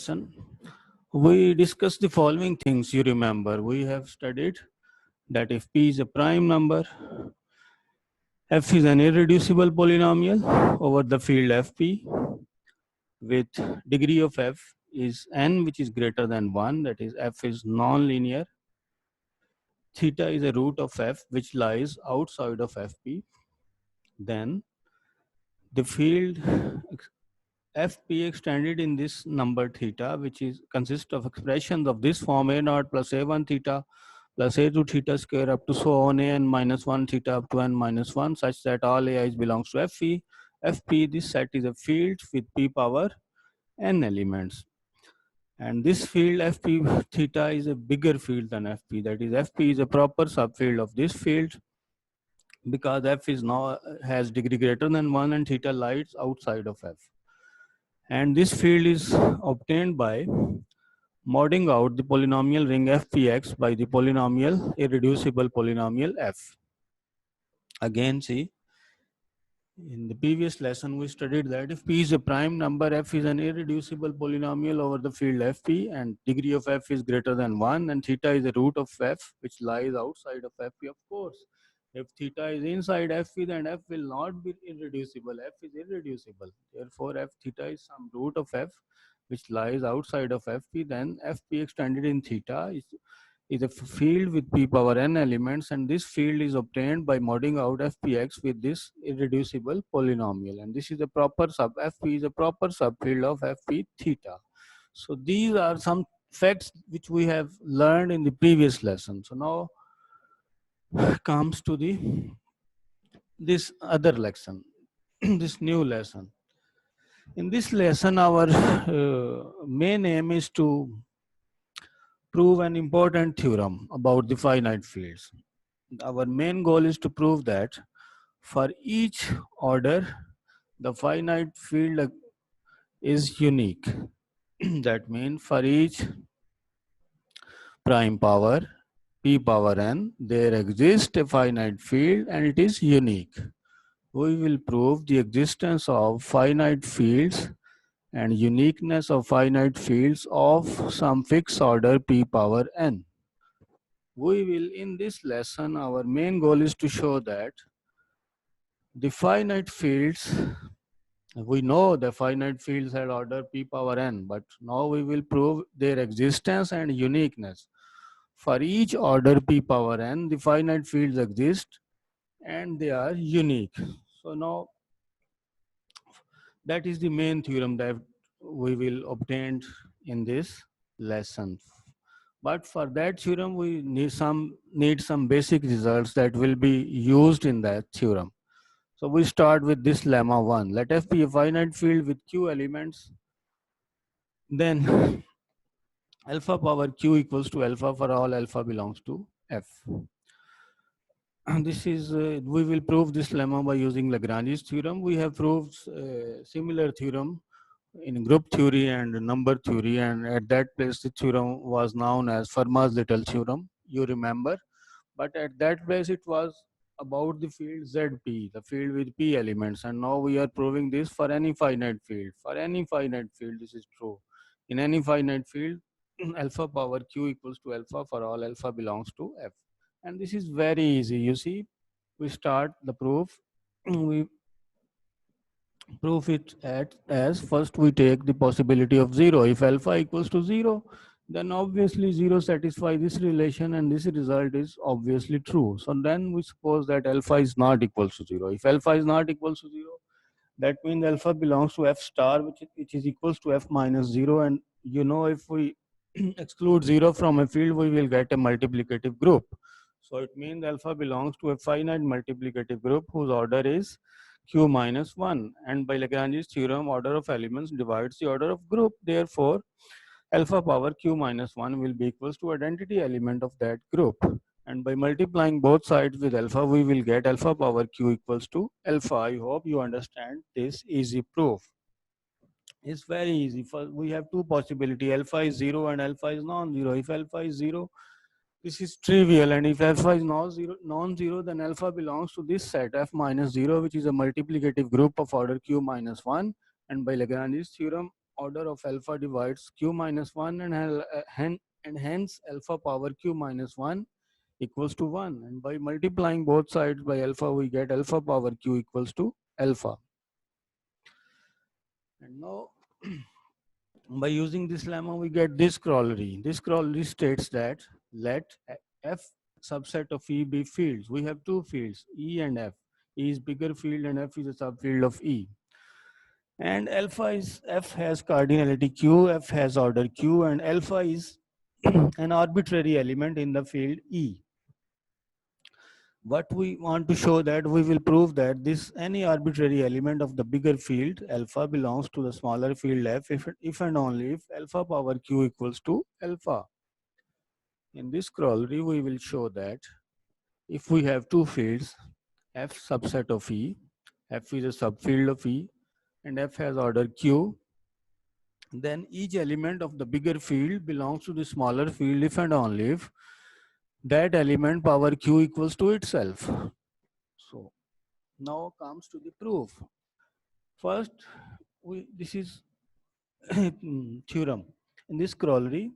lesson, we discussed the following things. You remember, we have studied that if p is a prime number, f is an irreducible polynomial over the field fp with degree of f is n, which is greater than 1, that is f is non-linear. Theta is a root of f which lies outside of fp. Then the field fp extended in this number theta, which is consists of expressions of this form: a naught plus a1 theta plus a2 theta square up to so on an minus 1 theta up to n minus 1, such that all ai's belongs to fp. This set is a field with p power n elements, and this field fp theta is a bigger field than fp. That is, fp is a proper subfield of this field because f is now has degree greater than 1 and theta lies outside of f. And this field is obtained by modding out the polynomial ring fpx by the polynomial irreducible polynomial f. Again, see, in the previous lesson we studied that if p is a prime number, f is an irreducible polynomial over the field fp, and degree of f is greater than 1, and theta is a root of f which lies outside of fp. Of course, if theta is inside fp, then f will not be irreducible. F is irreducible. Therefore, f theta is some root of f which lies outside of fp. Then fp extended in theta is a field with p power n elements, and this field is obtained by modding out fpx with this irreducible polynomial, and this is a proper fp is a proper subfield of fp theta. So these are some facts which we have learned in the previous lesson. So now comes to this other lesson, this new lesson. In this lesson, our main aim is to prove an important theorem about the finite fields. Our main goal is to prove that for each order, the finite field is unique. That means for each prime power, p power n, there exists a finite field and it is unique. We will prove the existence of finite fields and uniqueness of finite fields of some fixed order p power n. We will, in this lesson, our main goal is to show that the finite fields, we know the finite fields had order p power n, but now we will prove their existence and uniqueness. For each order p power n, the finite fields exist and they are unique. So now that is the main theorem that we will obtain in this lesson. But for that theorem, we need some basic results that will be used in that theorem. So we start with this lemma 1. Let f be a finite field with q elements. Then alpha power q equals to alpha for all alpha belongs to f. And this is, we will prove this lemma by using Lagrange's theorem. We have proved similar theorem in group theory and number theory, and at that place the theorem was known as Fermat's little theorem, you remember. But at that place it was about the field Zp, the field with p elements, and now we are proving this for any finite field. For any finite field this is true. In any finite field, alpha power q equals to alpha for all alpha belongs to f. And this is very easy. You see, we start the proof. We prove it as first we take the possibility of 0. If alpha equals to 0, then obviously 0 satisfies this relation and this result is obviously true. So then we suppose that alpha is not equal to 0. If alpha is not equal to 0, that means alpha belongs to f star, which is equals to f minus 0. And you know, if we exclude 0 from a field, we will get a multiplicative group. So it means alpha belongs to a finite multiplicative group whose order is q minus 1. And by Lagrange's theorem, order of elements divides the order of group. Therefore, alpha power q minus 1 will be equals to identity element of that group. And by multiplying both sides with alpha, we will get alpha power q equals to alpha. I hope you understand this easy proof. It's very easy. First, we have two possibilities. Alpha is 0 and alpha is non-zero. If alpha is 0, this is trivial, and if alpha is non-zero, then alpha belongs to this set f minus 0, which is a multiplicative group of order q minus 1. And by Lagrange's theorem, order of alpha divides q minus 1 and hence alpha power q minus 1 equals to 1. And by multiplying both sides by alpha, we get alpha power q equals to alpha. And now, by using this lemma, we get this corollary. This corollary states that let F subset of E be fields. We have two fields, E and F. E is bigger field and F is a subfield of E. And alpha is, F has cardinality Q, F has order Q, and alpha is an arbitrary element in the field E. What we want to show that we will prove that this any arbitrary element of the bigger field alpha belongs to the smaller field F if and only if alpha power Q equals to alpha. In this corollary, we will show that if we have two fields, F subset of E, F is a subfield of E, and F has order Q, then each element of the bigger field belongs to the smaller field if and only if that element power Q equals to itself. So now comes to the proof. First, this is theorem. In this corollary,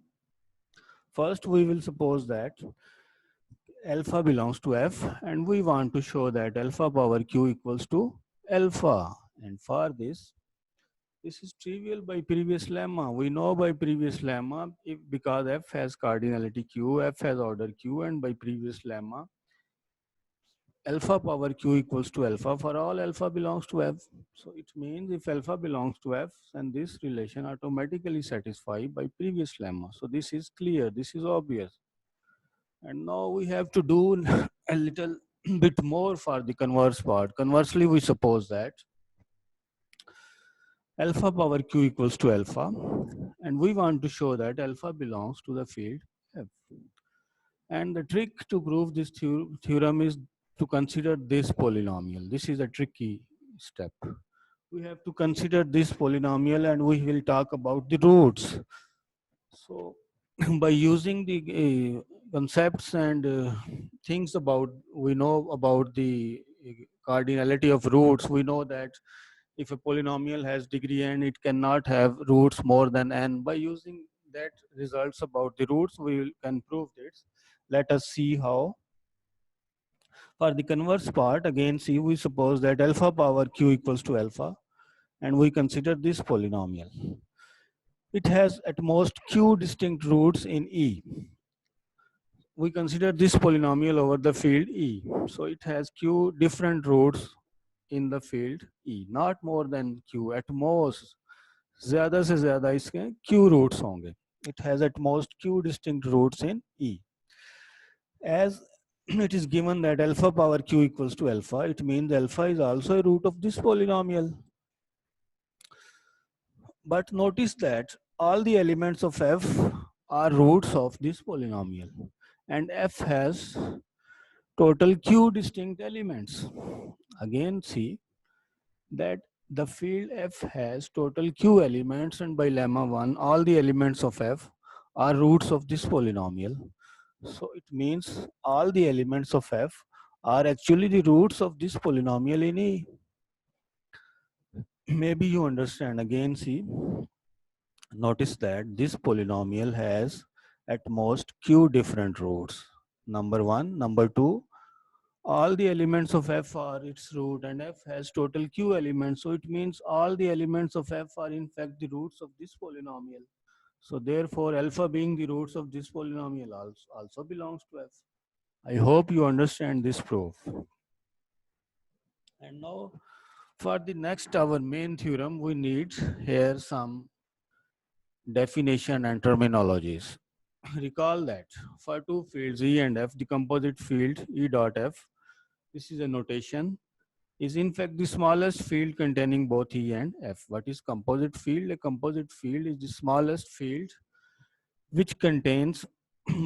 first we will suppose that alpha belongs to F and we want to show that alpha power Q equals to alpha. And for this is trivial by previous lemma. We know by previous lemma because F has cardinality Q, F has order Q, and by previous lemma alpha power Q equals to alpha for all alpha belongs to F. So it means if alpha belongs to F, then this relation automatically satisfied by previous lemma. So this is clear, this is obvious. And now we have to do a little bit more for the converse part. Conversely, we suppose that alpha power Q equals to alpha, and we want to show that alpha belongs to the field F. And the trick to prove this theorem is to consider this polynomial. This is a tricky step. We have to consider this polynomial and we will talk about the roots. So by using the concepts and things about, we know about the cardinality of roots, we know that if a polynomial has degree n, it cannot have roots more than n. By using that results about the roots, we can prove this. Let us see how. For the converse part, again, see, we suppose that alpha power Q equals to alpha, and we consider this polynomial. It has at most Q distinct roots in E. We consider this polynomial over the field E. So it has Q different roots in the field E, not more than Q, at most. ज़्यादा से ज़्यादा इसके Q roots होंगे. It has at most Q distinct roots in E. As it is given that alpha power Q equals to alpha, it means alpha is also a root of this polynomial. But notice that all the elements of F are roots of this polynomial, and F has total Q distinct elements. Again, see that the field F has total Q elements, and by lemma 1, all the elements of F are roots of this polynomial. So it means all the elements of F are actually the roots of this polynomial in E. Maybe you understand. Again, see, notice that this polynomial has at most Q different roots. Number 1. Number 2, all the elements of F are its root, and F has total Q elements. So it means all the elements of F are in fact the roots of this polynomial. So therefore, alpha being the roots of this polynomial also belongs to F. I hope you understand this proof. And now for the next, our main theorem, we need here some definition and terminologies. Recall that for two fields E and F, the composite field E dot F, this is a notation, is in fact the smallest field containing both E and F. What is composite field? A composite field is the smallest field which contains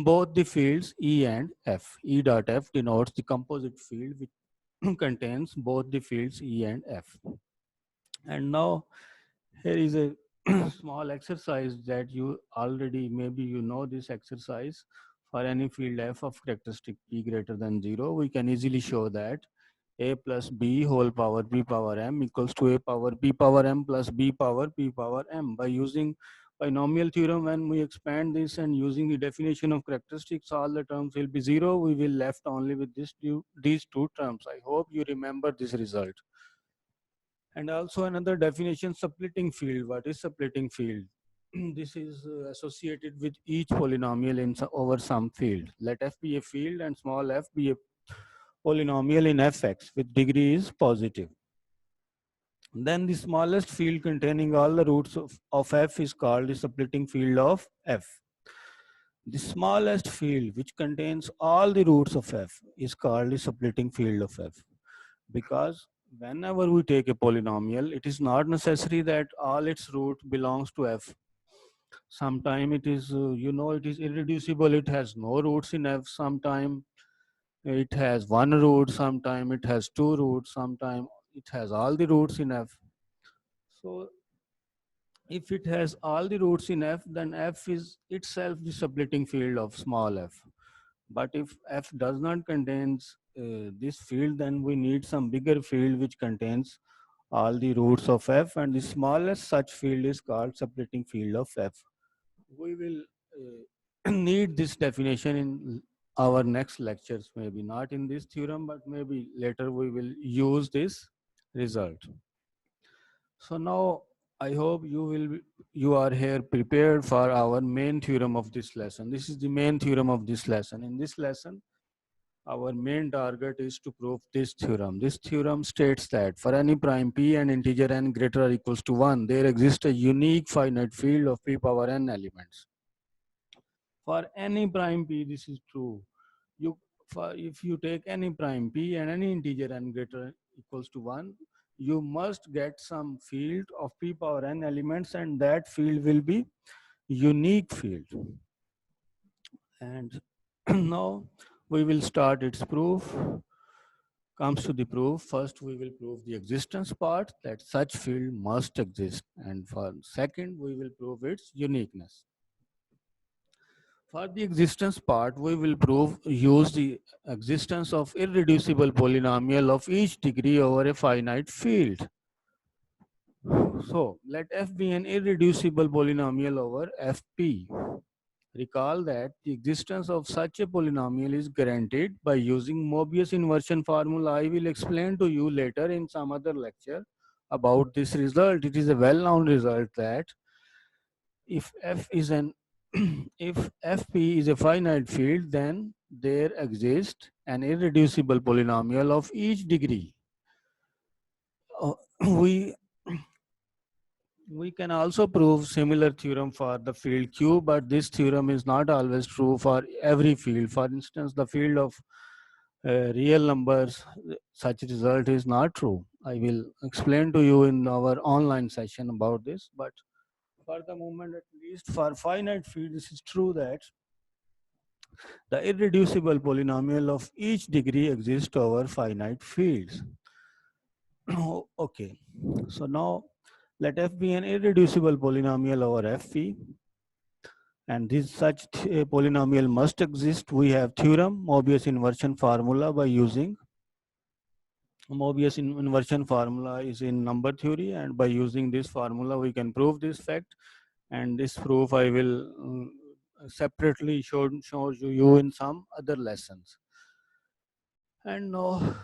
both the fields E and F. E dot F denotes the composite field which contains both the fields E and F. And now here is a small exercise that you already, maybe you know this exercise. For any field F of characteristic P greater than 0, we can easily show that a plus b whole power b power m equals to a power b power m plus b power p power m. By using binomial theorem, when we expand this and using the definition of characteristics, all the terms will be zero. We will left only with these two terms. I hope you remember this result. And also another definition, splitting field. What is splitting field? This is associated with each polynomial in over some field. Let f be a field and small f be a polynomial in fx with degree is positive. Then the smallest field containing all the roots of f is called the splitting field of f. The smallest field which contains all the roots of f is called the splitting field of f. Because whenever we take a polynomial, it is not necessary that all its root belongs to f. Sometime it is, it is irreducible. It has no roots in f. Sometime it has one root. Sometime it has two roots. Sometime it has all the roots in f. So if it has all the roots in f, then f is itself the splitting field of small f. But if f does not contains this field, then we need some bigger field which contains all the roots of f, and the smallest such field is called splitting field of f. We will need this definition in our next lectures, maybe not in this theorem, but maybe later we will use this result. So now I hope you are here prepared for our main theorem of this lesson. This is the main theorem of this lesson. In this lesson, our main target is to prove this theorem. This theorem states that for any prime p and integer n greater or equals to 1, there exists a unique finite field of p power n elements. For any prime p, this is true. If you take any prime p and any integer n greater equals to 1, you must get some field of p power n elements, and that field will be unique field. And now we will start its proof. Comes to the proof, first we will prove the existence part, that such field must exist, and for second we will prove its uniqueness. For the existence part, we will use the existence of irreducible polynomial of each degree over a finite field. So let f be an irreducible polynomial over fp. Recall that the existence of such a polynomial is guaranteed by using Mobius inversion formula. I will explain to you later in some other lecture about this result. It is a well-known result that if f is an if fp is a finite field, then there exists an irreducible polynomial of each degree. We can also prove similar theorem for the field Q, but this theorem is not always true for every field. For instance, the field of real numbers, such result is not true. I will explain to you in our online session about this, but for the moment, at least for finite field, this is true that the irreducible polynomial of each degree exists over finite fields. Okay, so now let f be an irreducible polynomial over fp, and this such polynomial must exist. We have theorem, Mobius inversion formula. By using Mobius inversion formula is in number theory, and by using this formula we can prove this fact, and this proof I will separately show you in some other lessons. And now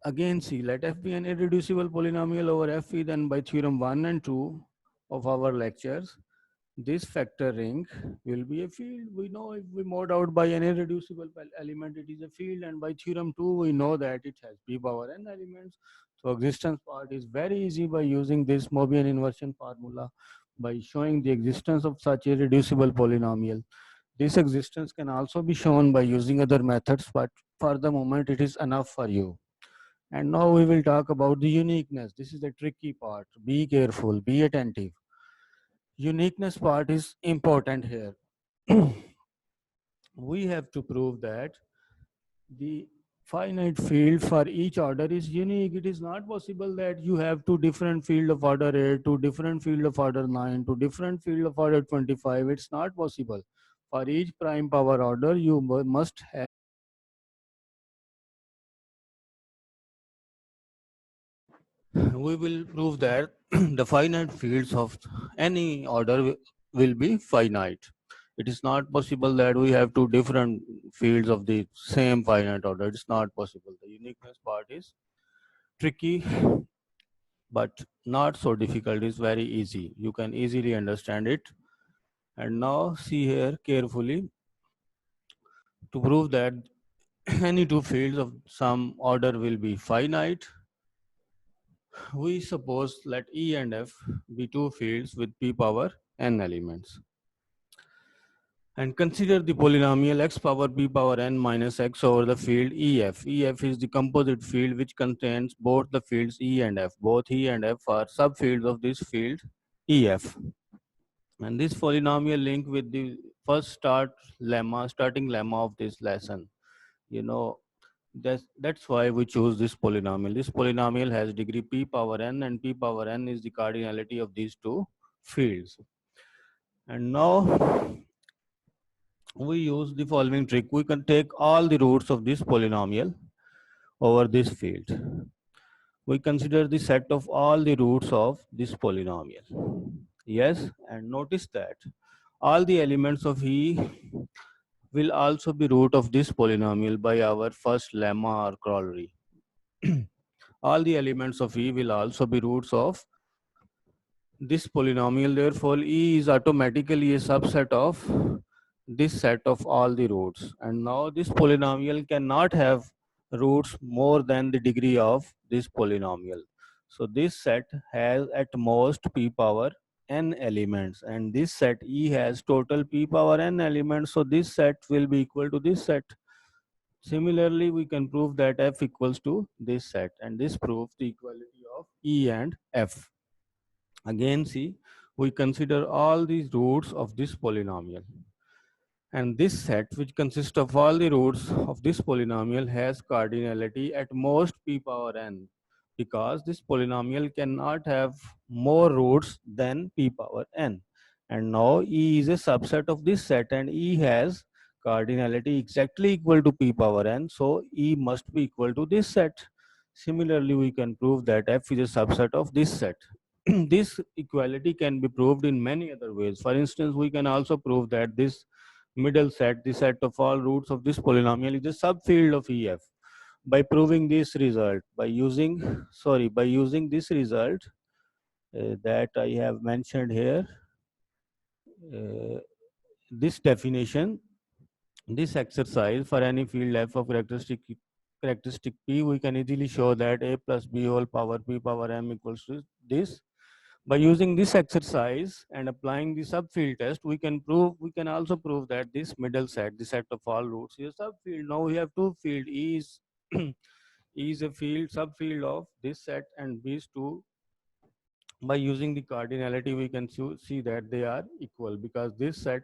again see, let f be an irreducible polynomial over fp, then by theorem 1 and 2 of our lectures, this factor ring will be a field. We know if we mod out by an irreducible element, it is a field, and by theorem 2 we know that it has p power n elements. So existence part is very easy by using this Mobius inversion formula, by showing the existence of such irreducible polynomial. This existence can also be shown by using other methods, but for the moment it is enough for you. And now we will talk about the uniqueness. This is the tricky part. Be careful, be attentive. Uniqueness part is important here. We have to prove that the finite field for each order is unique. It is not possible that you have two different field of order 8, two different field of order 9, two different field of order 25. It's not possible. For each prime power order, you must have we will prove that the finite fields of any order will be finite. It is not possible that we have two different fields of the same finite order. It's not possible. The uniqueness part is tricky, but not so difficult. It's very easy. You can easily understand it. And now see here carefully. To prove that any two fields of some order will be finite, we suppose let E and F be two fields with p power n elements. And consider the polynomial x power p power n minus x over the field EF. EF is the composite field which contains both the fields E and F. Both E and F are subfields of this field EF. And this polynomial link with the first starting lemma of this lesson. You know, that's why we choose this polynomial. This polynomial has degree p power n, and p power n is the cardinality of these two fields. And now we use the following trick. We can take all the roots of this polynomial over this field. We consider the set of all the roots of this polynomial. Yes, and notice that all the elements of E will also be root of this polynomial by our first lemma or corollary. All the elements of E will also be roots of this polynomial. Therefore, E is automatically a subset of this set of all the roots. And now this polynomial cannot have roots more than the degree of this polynomial. So this set has at most p power n elements, and this set E has total p power n elements. So this set will be equal to this set. Similarly, we can prove that F equals to this set, and this proves the equality of E and F. Again, see, we consider all these roots of this polynomial. And this set, which consists of all the roots of this polynomial, has cardinality at most p power n, because this polynomial cannot have more roots than p power n. And now E is a subset of this set, and E has cardinality exactly equal to p power n, so E must be equal to this set. Similarly, we can prove that F is a subset of this set. This equality can be proved in many other ways. For instance, we can also prove that this middle set, the set of all roots of this polynomial, is a subfield of EF. By proving this result, by using this result that I have mentioned here, this definition, this exercise for any field F of characteristic P, we can easily show that A plus B whole power P power M equals to this. By using this exercise and applying the subfield test, we can also prove that this middle set, the set of all roots, is a subfield. Now we have two field. E is E is a subfield of this set, and these two, by using the cardinality, we can see that they are equal, because this set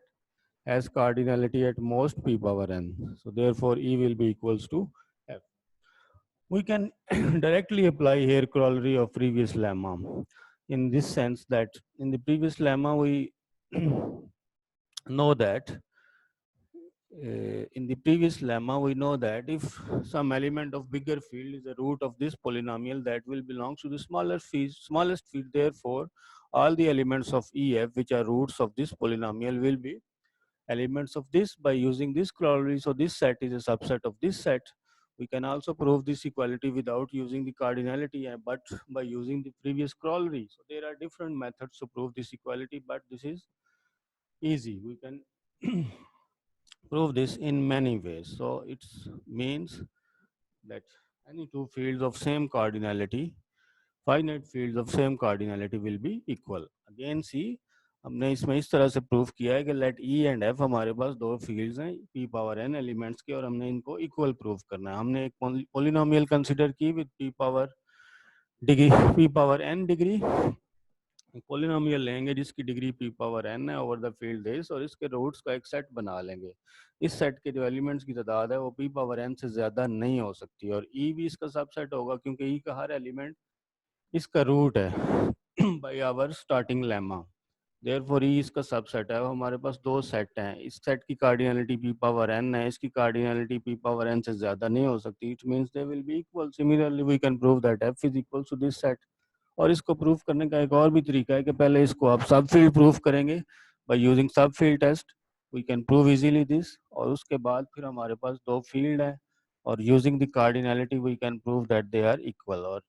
has cardinality at most p power n. So therefore E will be equals to F. We can directly apply here corollary of previous lemma, in this sense that in the previous lemma we know that if some element of bigger field is the root of this polynomial, that will belong to the smallest field. Therefore, all the elements of EF which are roots of this polynomial will be elements of this by using this corollary. So this set is a subset of this set. We can also prove this equality without using the cardinality, but by using the previous corollary. So there are different methods to prove this equality, but this is easy. We can prove this in many ways. So it means that any two fields of same cardinality, finite fields of same cardinality will be equal. Again, see, हमने इसमें इस तरह से prove किया है कि late E and F हमारे पास दो फील्ड्स हैं पी पावर एन एलिमेंट्स के, और हमने इनको इक्वल प्रूव करना है. हमने एक पॉलिनोमियल कंसीडर की with P power N degree. Polynomial लेंगे जिसकी डिग्री p पावर n है ओवर द फील्ड दिस, और इसके रूट्स का एक सेट बना लेंगे. इस सेट के जो एलिमेंट्स की तादाद है वो p पावर n से ज़्यादा नहीं हो सकती, और e भी इसका सबसेट होगा क्योंकि e का हर एलिमेंट इसका रूट है by our starting lemma. Therefore e इसका सबसेट है. हमारे पास दो सेट हैं. इस सेट की कार्डिनलिटी p पावर n है, इसकी कार्डिनलिटी p पावर n से ज़्यादा नहीं हो सकती. It means they will be equal. Similarly we can prove that f is equal to this set. और इसको प्रूफ करने का एक और भी तरीका है कि पहले इसको आप सब फील्ड प्रूफ करेंगे by using subfield test, we can prove easily this. और उसके बाद फिर हमारे पास दो फील्ड है और using the cardinality we can prove that they are equal. और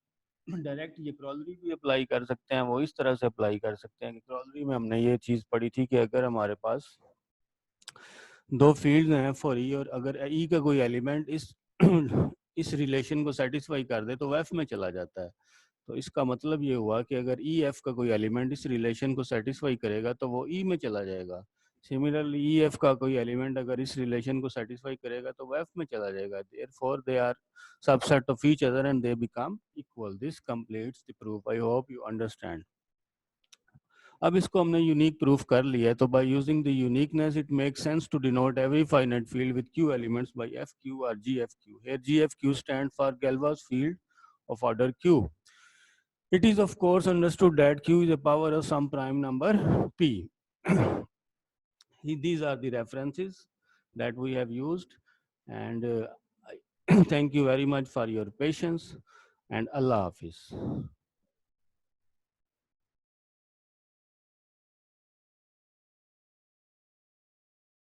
डायरेक्ट ये क्रॉलरी भी अप्लाई कर सकते हैं, वो इस तरह से अप्लाई कर सकते हैं कि क्रॉलरी में हमने ये चीज़ पढ़ी थी कि अगर हमारे पास दो फील्ड हैं फॉर ई और अगर ई का कोई एलिमेंट इस इस रिलेशन को सेटिस्फाई कर दे तो एफ में चला जाता है। तो इसका मतलब ये हुआ कि अगर ई एफ का कोई एलिमेंट इस रिलेशन को सेटिस्फाई करेगा तो वो ई में चला जाएगा। सिमिलरली ई एफ का कोई एलिमेंट अगर इस रिलेशन को सेटिस्फाई करेगा तो वो एफ में चला जाएगा। Therefore they are subset of each other and they become equal. This completes the proof. I hope you understand. अब इसको हमने यूनिक प्रूफ कर लिया है, तो by using the uniqueness it makes sense to denote every finite field with Q elements by F Q और G F Q. Here G F Q stand for Galois field of order q. It is of course understood that q is a power of some prime number p. These are the references that we have used, and thank you very much for your patience, and Allah Hafiz.